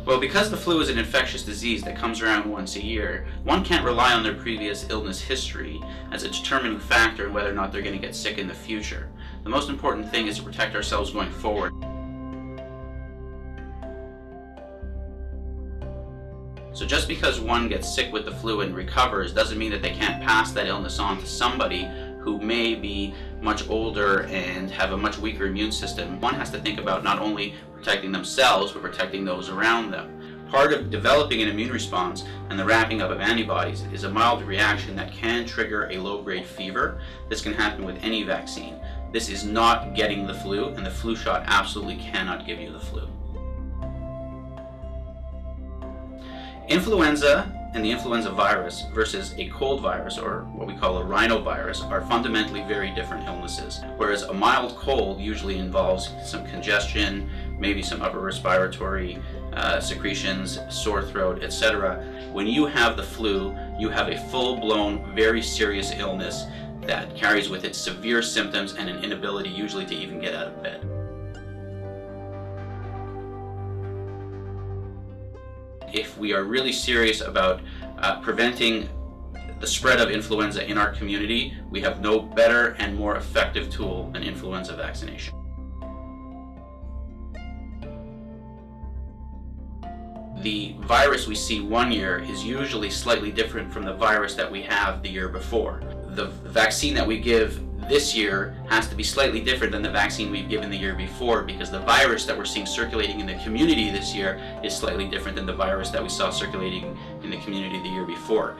Well, because the flu is an infectious disease that comes around once a year, one can't rely on their previous illness history as a determining factor in whether or not they're going to get sick in the future. The most important thing is to protect ourselves going forward. So just because one gets sick with the flu and recovers doesn't mean that they can't pass that illness on to somebody who may be much older and have a much weaker immune system. One has to think about not only protecting themselves, but protecting those around them. Part of developing an immune response and the ramping up of antibodies is a mild reaction that can trigger a low-grade fever. This can happen with any vaccine. This is not getting the flu, and the flu shot absolutely cannot give you the flu. Influenza and the influenza virus versus a cold virus, or what we call a rhinovirus, are fundamentally very different illnesses. Whereas a mild cold usually involves some congestion, maybe some upper respiratory secretions, sore throat, etc. When you have the flu, you have a full-blown, very serious illness that carries with it severe symptoms and an inability usually to even get out of bed. If we are really serious about preventing the spread of influenza in our community, we have no better and more effective tool than influenza vaccination. The virus we see one year is usually slightly different from the virus that we have the year before. The vaccine that we give this year has to be slightly different than the vaccine we've given the year before, because the virus that we're seeing circulating in the community this year is slightly different than the virus that we saw circulating in the community the year before.